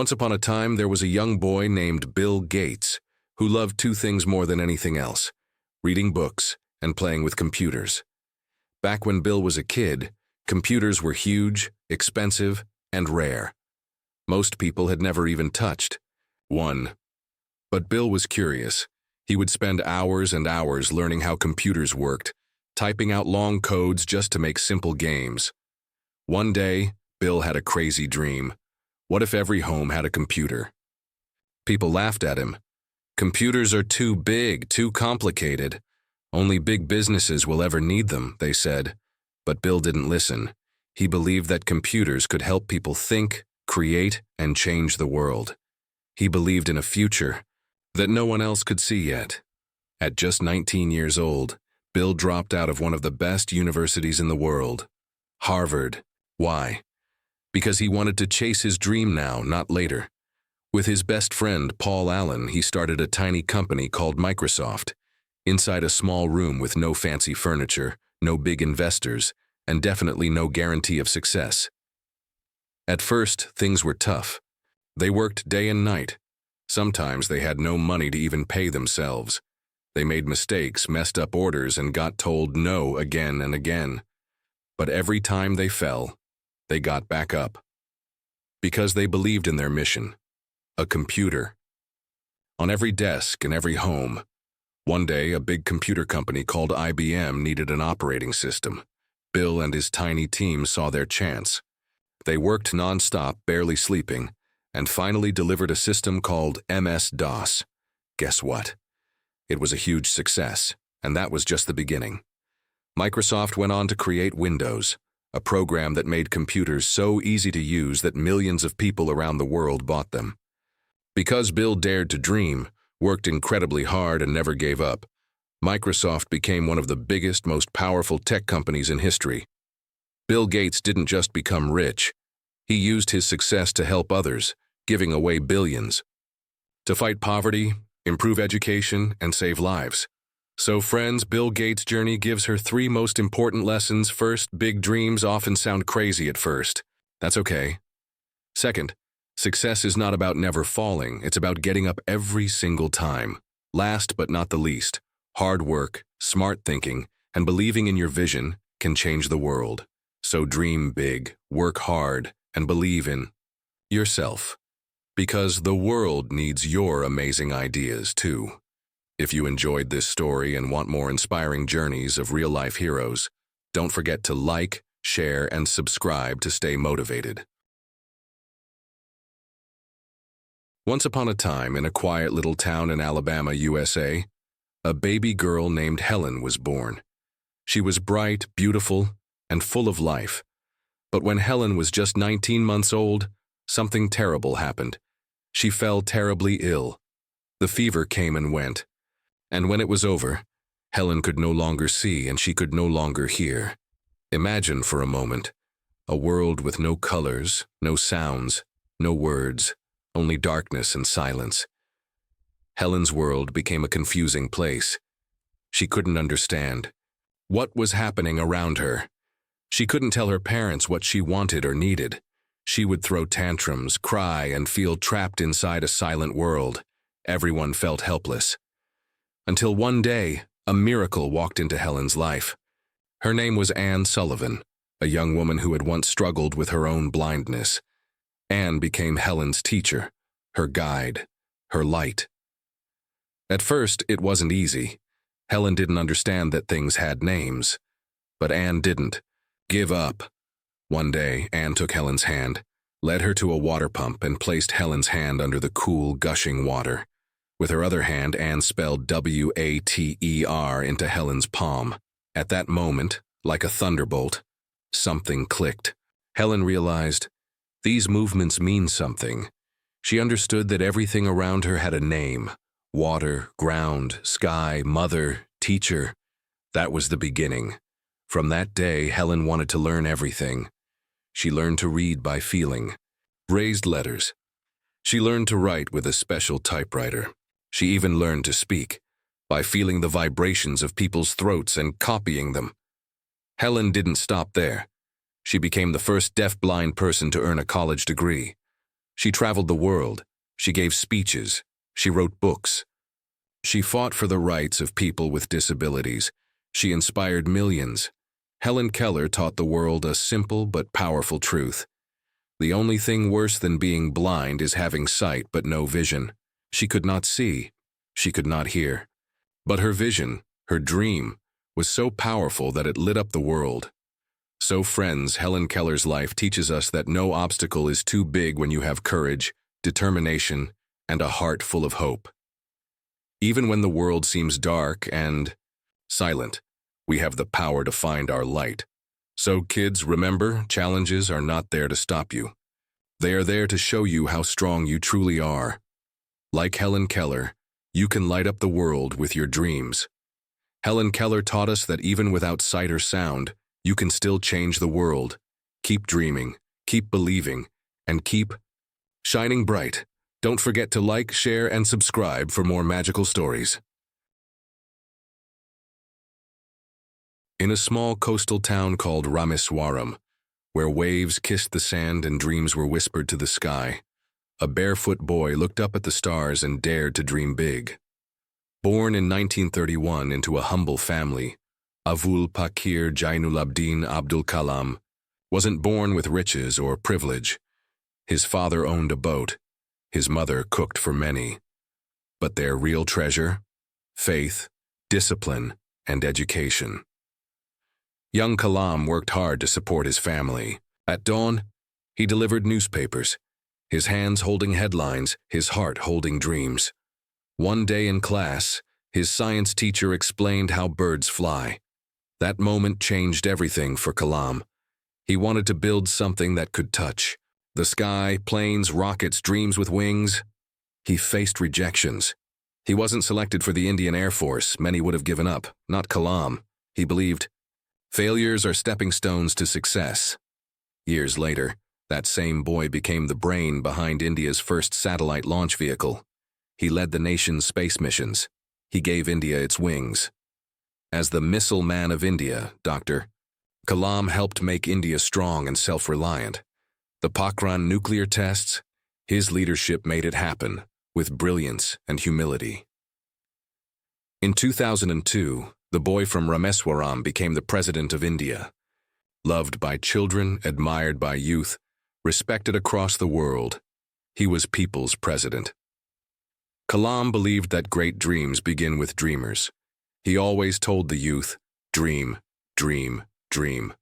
Once upon a time, there was a young boy named Bill Gates who loved two things more than anything else: reading books and playing with computers. Back when Bill was a kid, computers were huge, expensive, and rare. Most people had never even touched one. But Bill was curious. He would spend hours and hours learning how computers worked, typing out long codes just to make simple games. One day, Bill had a crazy dream. What if every home had a computer? People laughed at him. Computers are too big, too complicated. Only big businesses will ever need them, they said. But Bill didn't listen. He believed that computers could help people think, create, and change the world. He believed in a future that no one else could see yet. At just 19 years old, Bill dropped out of one of the best universities in the world, Harvard. Why? Because he wanted to chase his dream now, not later. With his best friend, Paul Allen, he started a tiny company called Microsoft, inside a small room with no fancy furniture, no big investors, and definitely no guarantee of success. At first, things were tough. They worked day and night. Sometimes they had no money to even pay themselves. They made mistakes, messed up orders, and got told no again and again. But every time they fell, they got back up. Because they believed in their mission: a computer. On every desk in every home. One day, a big computer company called IBM needed an operating system. Bill and his tiny team saw their chance. They worked non-stop, barely sleeping, and finally delivered a system called MS-DOS. Guess what? It was a huge success, and that was just the beginning. Microsoft went on to create Windows, a program that made computers so easy to use that millions of people around the world bought them. Because Bill dared to dream, worked incredibly hard, and never gave up, Microsoft became one of the biggest, most powerful tech companies in history. Bill Gates didn't just become rich. He used his success to help others, giving away billions. To fight poverty, improve education, and save lives. So friends, Bill Gates' journey gives her three most important lessons. First, big dreams often sound crazy at first. That's okay. Second, success is not about never falling, it's about getting up every single time. Last but not the least, hard work, smart thinking, and believing in your vision can change the world. So dream big, work hard, and believe in yourself. Because the world needs your amazing ideas too. If you enjoyed this story and want more inspiring journeys of real-life heroes, don't forget to like, share, and subscribe to stay motivated. Once upon a time, in a quiet little town in Alabama, USA, a baby girl named Helen was born. She was bright, beautiful, and full of life. But when Helen was just 19 months old, something terrible happened. She fell terribly ill. The fever came and went. And when it was over, Helen could no longer see and she could no longer hear. Imagine for a moment a world with no colors, no sounds, no words, only darkness and silence. Helen's world became a confusing place. She couldn't understand what was happening around her. She couldn't tell her parents what she wanted or needed. She would throw tantrums, cry, and feel trapped inside a silent world. Everyone felt helpless. Until one day, a miracle walked into Helen's life. Her name was Anne Sullivan, a young woman who had once struggled with her own blindness. Anne became Helen's teacher, her guide, her light. At first, it wasn't easy. Helen didn't understand that things had names. But Anne didn't give up. One day, Anne took Helen's hand, led her to a water pump, and placed Helen's hand under the cool, gushing water. With her other hand, Anne spelled W-A-T-E-R into Helen's palm. At that moment, like a thunderbolt, something clicked. Helen realized these movements mean something. She understood that everything around her had a name: water, ground, sky, mother, teacher. That was the beginning. From that day, Helen wanted to learn everything. She learned to read by feeling, raised letters. She learned to write with a special typewriter. She even learned to speak by feeling the vibrations of people's throats and copying them. Helen didn't stop there. She became the first deaf-blind person to earn a college degree. She traveled the world. She gave speeches. She wrote books. She fought for the rights of people with disabilities. She inspired millions. Helen Keller taught the world a simple but powerful truth. The only thing worse than being blind is having sight but no vision. She could not see. She could not hear. But her vision, her dream, was so powerful that it lit up the world. So friends, Helen Keller's life teaches us that no obstacle is too big when you have courage, determination, and a heart full of hope. Even when the world seems dark and silent, we have the power to find our light. So kids, remember, challenges are not there to stop you. They are there to show you how strong you truly are. Like Helen Keller, you can light up the world with your dreams. Helen Keller taught us that even without sight or sound, you can still change the world. Keep dreaming, keep believing, and keep shining bright. Don't forget to like, share, and subscribe for more magical stories. In a small coastal town called Rameswaram, where waves kissed the sand and dreams were whispered to the sky, a barefoot boy looked up at the stars and dared to dream big. Born in 1931 into a humble family, Avul Pakir Jainulabdin Abdul Kalam wasn't born with riches or privilege. His father owned a boat. His mother cooked for many. But their real treasure? Faith, discipline, and education. Young Kalam worked hard to support his family. At dawn, he delivered newspapers, his hands holding headlines, his heart holding dreams. One day in class, his science teacher explained how birds fly. That moment changed everything for Kalam. He wanted to build something that could touch. The sky, planes, rockets, dreams with wings. He faced rejections. He wasn't selected for the Indian Air Force. Many would have given up. Not Kalam. He believed, failures are stepping stones to success. Years later, that same boy became the brain behind India's first satellite launch vehicle. He led the nation's space missions. He gave India its wings. As the missile man of India, Dr. Kalam helped make India strong and self-reliant. The Pokhran nuclear tests, his leadership made it happen, with brilliance and humility. In 2002, the boy from Rameswaram became the President of India. Loved by children, admired by youth, respected across the world, he was people's president. Kalam believed that great dreams begin with dreamers. He always told the youth, dream, dream, dream.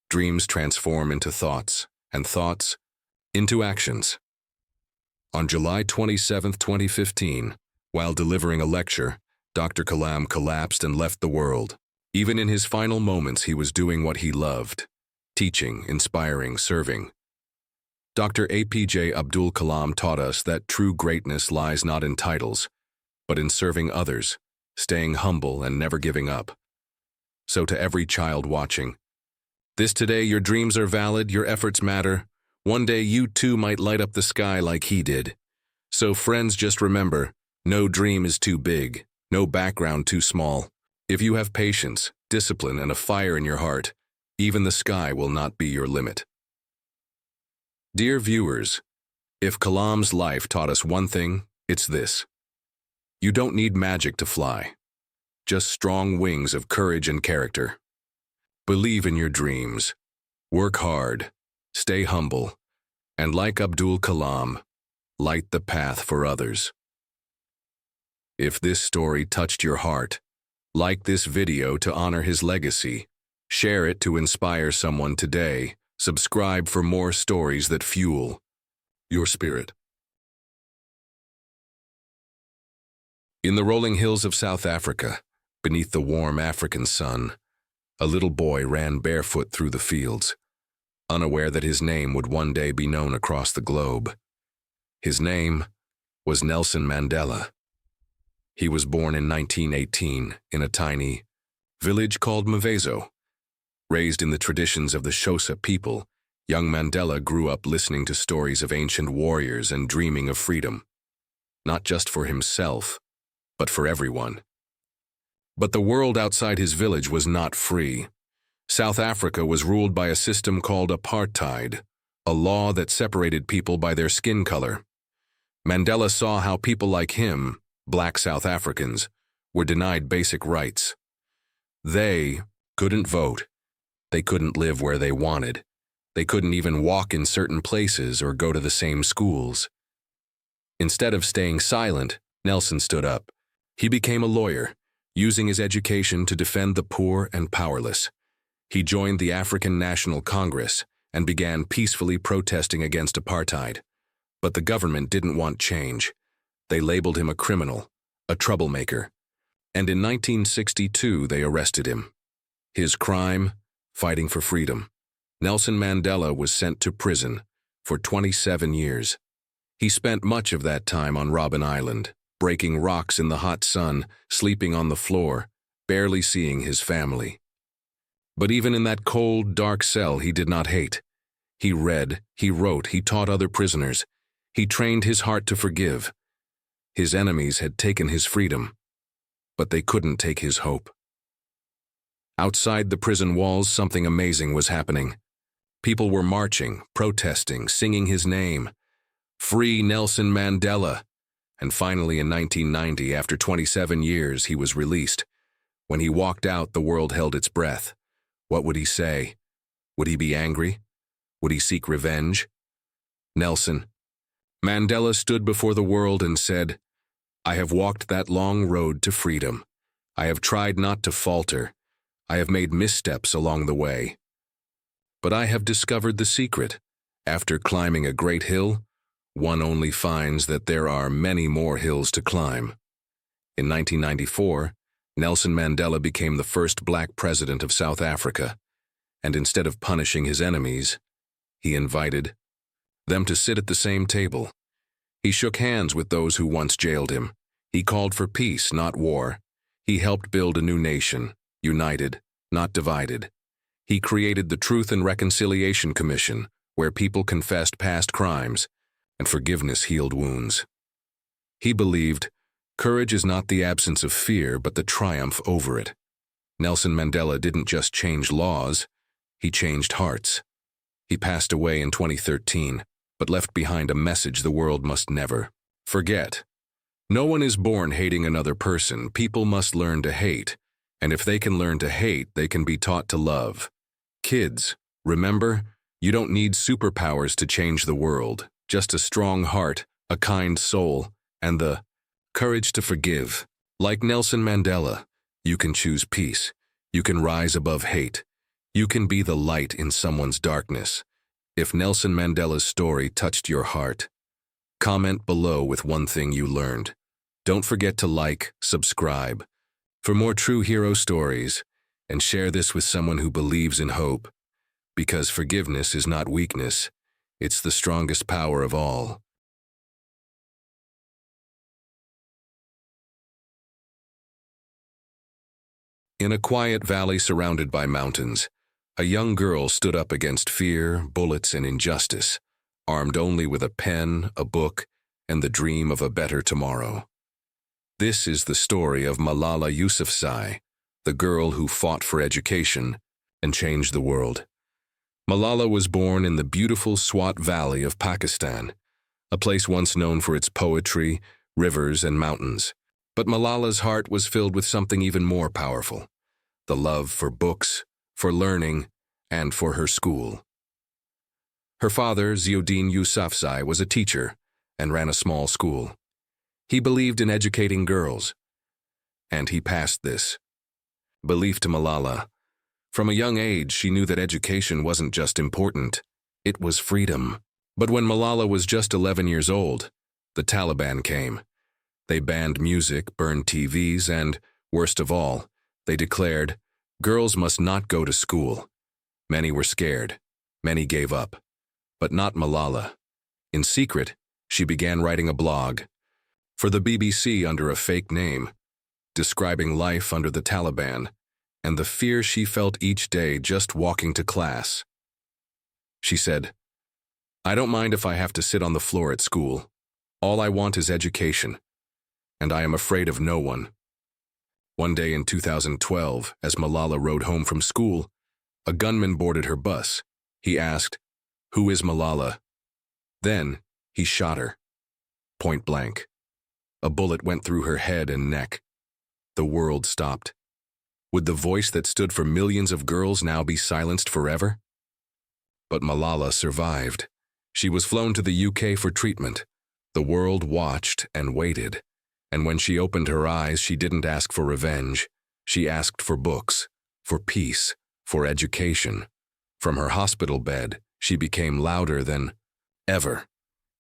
Dreams transform into thoughts, and thoughts into actions. On July 27, 2015, while delivering a lecture, Dr. Kalam collapsed and left the world. Even in his final moments, he was doing what he loved, teaching, inspiring, serving. Dr. APJ Abdul Kalam taught us that true greatness lies not in titles, but in serving others, staying humble and never giving up. So to every child watching, this today your dreams are valid, your efforts matter. One day you too might light up the sky like he did. So friends, just remember, no dream is too big, no background too small. If you have patience, discipline, and a fire in your heart, even the sky will not be your limit. Dear viewers, if Kalam's life taught us one thing, it's this. You don't need magic to fly, just strong wings of courage and character. Believe in your dreams, work hard, stay humble, and like Abdul Kalam, light the path for others. If this story touched your heart, like this video to honor his legacy, share it to inspire someone today, subscribe for more stories that fuel your spirit. In the rolling hills of South Africa, beneath the warm African sun, a little boy ran barefoot through the fields, unaware that his name would one day be known across the globe. His name was Nelson Mandela. He was born in 1918 in a tiny village called Mvezo. Raised in the traditions of the Xhosa people, young Mandela grew up listening to stories of ancient warriors and dreaming of freedom, not just for himself, but for everyone. But the world outside his village was not free. South Africa was ruled by a system called apartheid, a law that separated people by their skin color. Mandela saw how people like him, black South Africans, were denied basic rights. They couldn't vote. They couldn't live where they wanted. They couldn't even walk in certain places or go to the same schools. Instead of staying silent, Nelson stood up. He became a lawyer, using his education to defend the poor and powerless. He joined the African National Congress and began peacefully protesting against apartheid. But the government didn't want change. They labeled him a criminal, a troublemaker. And in 1962, they arrested him. His crime? Fighting for freedom. Nelson Mandela was sent to prison for 27 years. He spent much of that time on Robben Island, breaking rocks in the hot sun, sleeping on the floor, barely seeing his family. But even in that cold, dark cell, he did not hate. He read, he wrote, he taught other prisoners. He trained his heart to forgive. His enemies had taken his freedom, but they couldn't take his hope. Outside the prison walls, something amazing was happening. People were marching, protesting, singing his name. Free Nelson Mandela. And finally, in 1990, after 27 years, he was released. When he walked out, the world held its breath. What would he say? Would he be angry? Would he seek revenge? Nelson Mandela stood before the world and said, "I have walked that long road to freedom. I have tried not to falter. I have made missteps along the way. But I have discovered the secret. After climbing a great hill, one only finds that there are many more hills to climb." In 1994, Nelson Mandela became the first black president of South Africa, and instead of punishing his enemies, he invited them to sit at the same table. He shook hands with those who once jailed him. He called for peace, not war. He helped build a new nation, united, not divided. He created the Truth and Reconciliation Commission, where people confessed past crimes, and forgiveness healed wounds. He believed, courage is not the absence of fear, but the triumph over it. Nelson Mandela didn't just change laws, he changed hearts. He passed away in 2013, but left behind a message the world must never forget. No one is born hating another person. People must learn to hate, and if they can learn to hate, they can be taught to love. Kids, remember, you don't need superpowers to change the world, just a strong heart, a kind soul, and the courage to forgive. Like Nelson Mandela, you can choose peace. You can rise above hate. You can be the light in someone's darkness. If Nelson Mandela's story touched your heart, comment below with one thing you learned. Don't forget to like, subscribe for more true hero stories, and share this with someone who believes in hope, because forgiveness is not weakness, it's the strongest power of all. In a quiet valley surrounded by mountains, a young girl stood up against fear, bullets, and injustice, armed only with a pen, a book, and the dream of a better tomorrow. This is the story of Malala Yousafzai, the girl who fought for education and changed the world. Malala was born in the beautiful Swat Valley of Pakistan, a place once known for its poetry, rivers, and mountains. But Malala's heart was filled with something even more powerful: the love for books, for learning, and for her school. Her father, Sachin Yousafzai, was a teacher and ran a small school. He believed in educating girls, and he passed this belief to Malala. From a young age, she knew that education wasn't just important, it was freedom. But when Malala was just 11 years old, the Taliban came. They banned music, burned TVs, and, worst of all, they declared, girls must not go to school. Many were scared. Many gave up. But not Malala. In secret, she began writing a blog for the BBC under a fake name, describing life under the Taliban and the fear she felt each day just walking to class. She said, "I don't mind if I have to sit on the floor at school. All I want is education, and I am afraid of no one." One day in 2012, as Malala rode home from school, a gunman boarded her bus. He asked, "Who is Malala?" Then, he shot her. Point blank. A bullet went through her head and neck. The world stopped. Would the voice that stood for millions of girls now be silenced forever? But Malala survived. She was flown to the UK for treatment. The world watched and waited. And when she opened her eyes, she didn't ask for revenge. She asked for books, for peace, for education. From her hospital bed, she became louder than ever.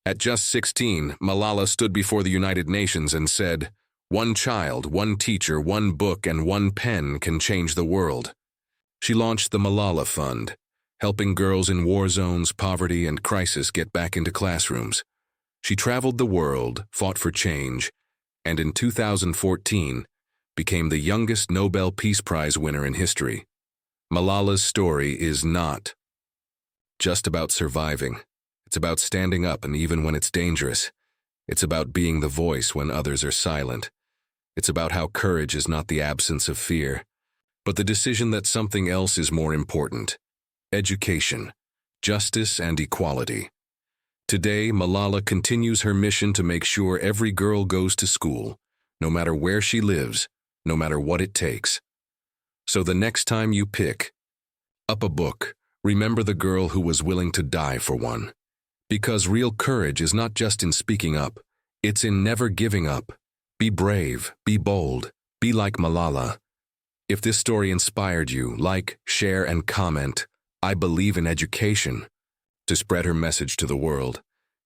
At just 16, Malala stood before the United Nations and said, "One child, one teacher, one book, and one pen can change the world." She launched the Malala Fund, helping girls in war zones, poverty, and crisis get back into classrooms. She traveled the world, fought for change, and in 2014 became the youngest Nobel Peace Prize winner in history. Malala's story is not just about surviving. It's about standing up, and even when it's dangerous. It's about being the voice when others are silent. It's about how courage is not the absence of fear, but the decision that something else is more important: education, justice, and equality. Today, Malala continues her mission to make sure every girl goes to school, no matter where she lives, no matter what it takes. So the next time you pick up a book, remember the girl who was willing to die for one. Because real courage is not just in speaking up, it's in never giving up. Be brave, be bold, be like Malala. If this story inspired you, like, share, and comment, "I believe in education," to spread her message to the world.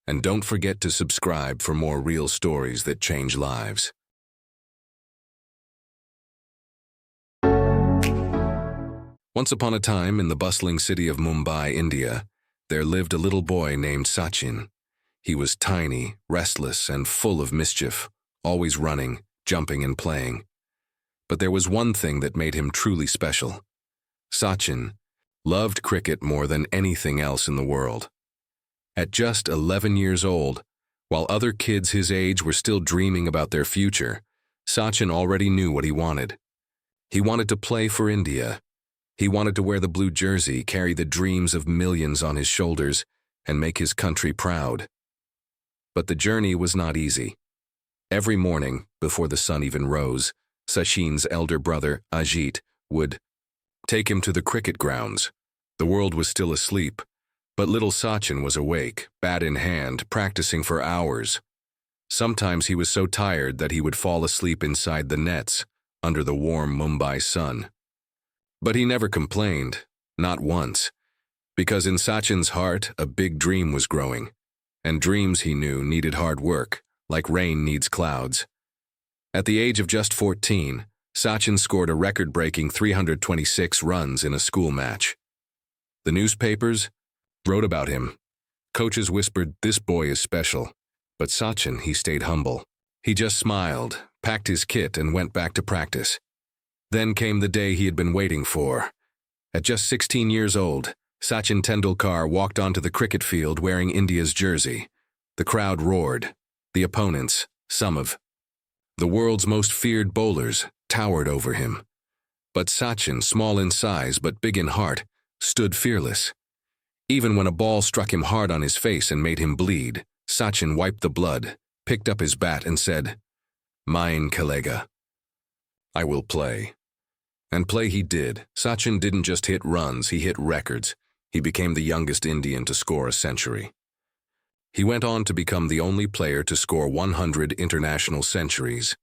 And don't forget to subscribe for more real stories that change lives. Once upon a time, in the bustling city of Mumbai, India, there lived a little boy named Sachin. He was tiny, restless, and full of mischief, always running, jumping, and playing. But there was one thing that made him truly special. Sachin loved cricket more than anything else in the world. At just 11 years old, while other kids his age were still dreaming about their future, Sachin already knew what he wanted. He wanted to play for India. He wanted to wear the blue jersey, carry the dreams of millions on his shoulders, and make his country proud. But the journey was not easy. Every morning, before the sun even rose, Sachin's elder brother, Ajit, would take him to the cricket grounds. The world was still asleep, but little Sachin was awake, bat in hand, practicing for hours. Sometimes he was so tired that he would fall asleep inside the nets, under the warm Mumbai sun. But he never complained, not once, because in Sachin's heart a big dream was growing, and dreams, he knew, needed hard work, like rain needs clouds. At the age of just 14, Sachin scored a record-breaking 326 runs in a school match. The newspapers wrote about him. Coaches whispered, "This boy is special." But Sachin, he stayed humble. He just smiled, packed his kit, and went back to practice. Then came the day he had been waiting for. At just 16 years old, Sachin Tendulkar walked onto the cricket field wearing India's jersey. The crowd roared. The opponents, some of the world's most feared bowlers, towered over him. But Sachin, small in size but big in heart, stood fearless. Even when a ball struck him hard on his face and made him bleed, Sachin wiped the blood, picked up his bat, and said, "Mein Kollega. I will play." And play he did. Sachin didn't just hit runs, he hit records. He became the youngest Indian to score a century. He went on to become the only player to score 100 international centuries.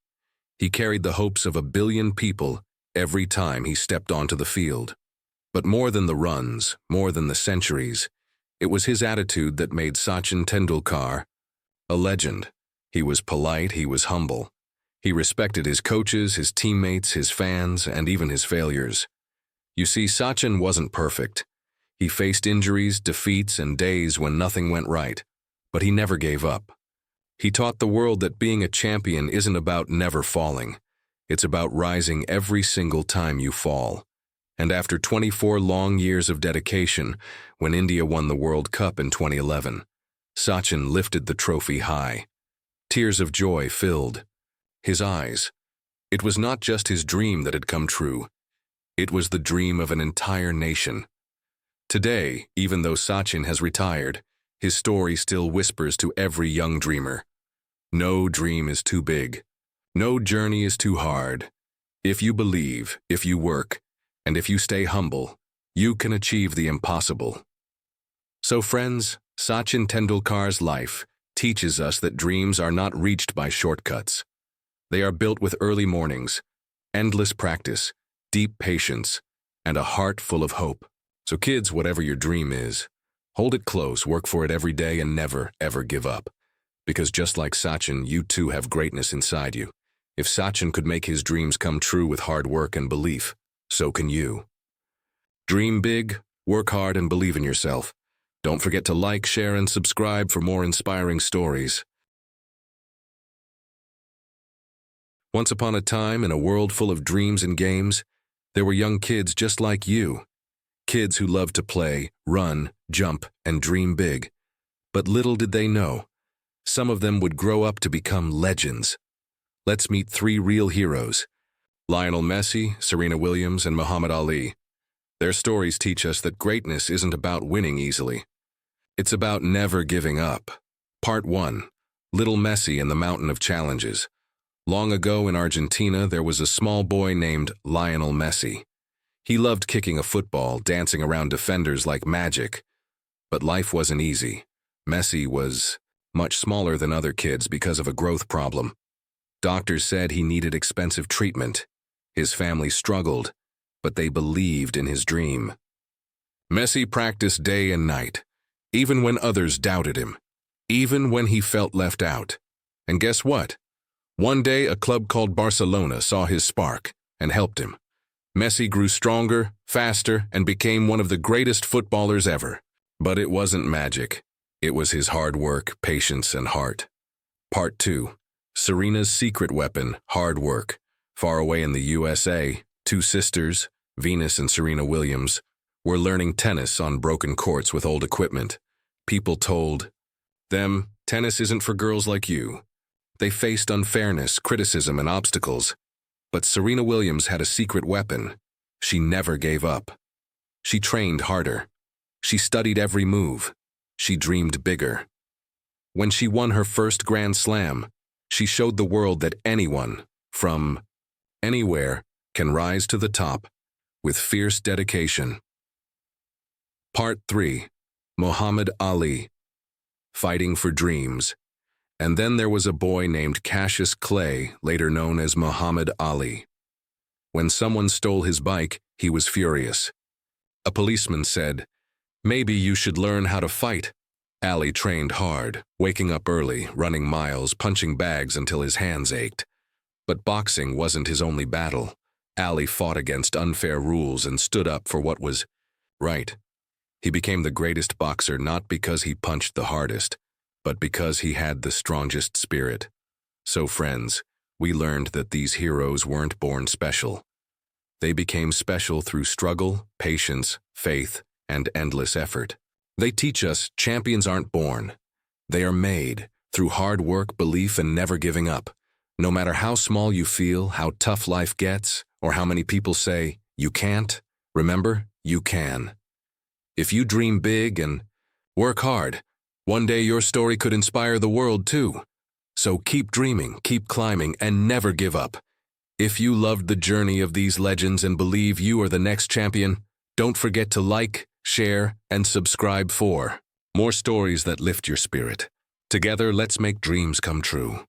He carried the hopes of 1 billion people every time he stepped onto the field. But more than the runs, more than the centuries, it was his attitude that made Sachin Tendulkar a legend. He was polite, he was humble. He respected his coaches, his teammates, his fans, and even his failures. You see, Sachin wasn't perfect. He faced injuries, defeats, and days when nothing went right. But he never gave up. He taught the world that being a champion isn't about never falling. It's about rising every single time you fall. And after 24 long years of dedication, when India won the World Cup in 2011, Sachin lifted the trophy high. Tears of joy filled his eyes. It was not just his dream that had come true. It was the dream of an entire nation. Today, even though Sachin has retired, his story still whispers to every young dreamer. No dream is too big. No journey is too hard. If you believe, if you work, and if you stay humble, you can achieve the impossible. So friends, Sachin Tendulkar's life teaches us that dreams are not reached by shortcuts. They are built with early mornings, endless practice, deep patience, and a heart full of hope. So kids, whatever your dream is, hold it close, work for it every day, and never, ever give up. Because just like Sachin, you too have greatness inside you. If Sachin could make his dreams come true with hard work and belief, so can you. Dream big, work hard, and believe in yourself. Don't forget to like, share, and subscribe for more inspiring stories. Once upon a time, in a world full of dreams and games, there were young kids just like you. Kids who loved to play, run, jump, and dream big. But little did they know, some of them would grow up to become legends. Let's meet 3 real heroes: Lionel Messi, Serena Williams, and Muhammad Ali. Their stories teach us that greatness isn't about winning easily. It's about never giving up. Part 1. Little Messi and the Mountain of Challenges. Long ago in Argentina, there was a small boy named Lionel Messi. He loved kicking a football, dancing around defenders like magic. But life wasn't easy. Messi was much smaller than other kids because of a growth problem. Doctors said he needed expensive treatment. His family struggled, but they believed in his dream. Messi practiced day and night, even when others doubted him, even when he felt left out. And guess what? One day, a club called Barcelona saw his spark and helped him. Messi grew stronger, faster, and became one of the greatest footballers ever. But it wasn't magic. It was his hard work, patience, and heart. Part 2. Serena's secret weapon, hard work. Far away in the USA, 2 sisters, Venus and Serena Williams, were learning tennis on broken courts with old equipment. People told them, tennis isn't for girls like you. They faced unfairness, criticism, and obstacles. But Serena Williams had a secret weapon. She never gave up. She trained harder. She studied every move. She dreamed bigger. When she won her first Grand Slam, she showed the world that anyone, from anywhere, can rise to the top with fierce dedication. Part 3. Muhammad Ali. Fighting for dreams. And then there was a boy named Cassius Clay, later known as Muhammad Ali. When someone stole his bike, he was furious. A policeman said, "Maybe you should learn how to fight." Ali trained hard, waking up early, running miles, punching bags until his hands ached. But boxing wasn't his only battle. Ali fought against unfair rules and stood up for what was right. He became the greatest boxer not because he punched the hardest, but because he had the strongest spirit. So friends, we learned that these heroes weren't born special. They became special through struggle, patience, faith, and endless effort. They teach us champions aren't born. They are made through hard work, belief, and never giving up. No matter how small you feel, how tough life gets, or how many people say, you can't, remember, you can. If you dream big and work hard, one day your story could inspire the world too. So keep dreaming, keep climbing, and never give up. If you loved the journey of these legends and believe you are the next champion, don't forget to like, share, and subscribe for more stories that lift your spirit. Together, let's make dreams come true.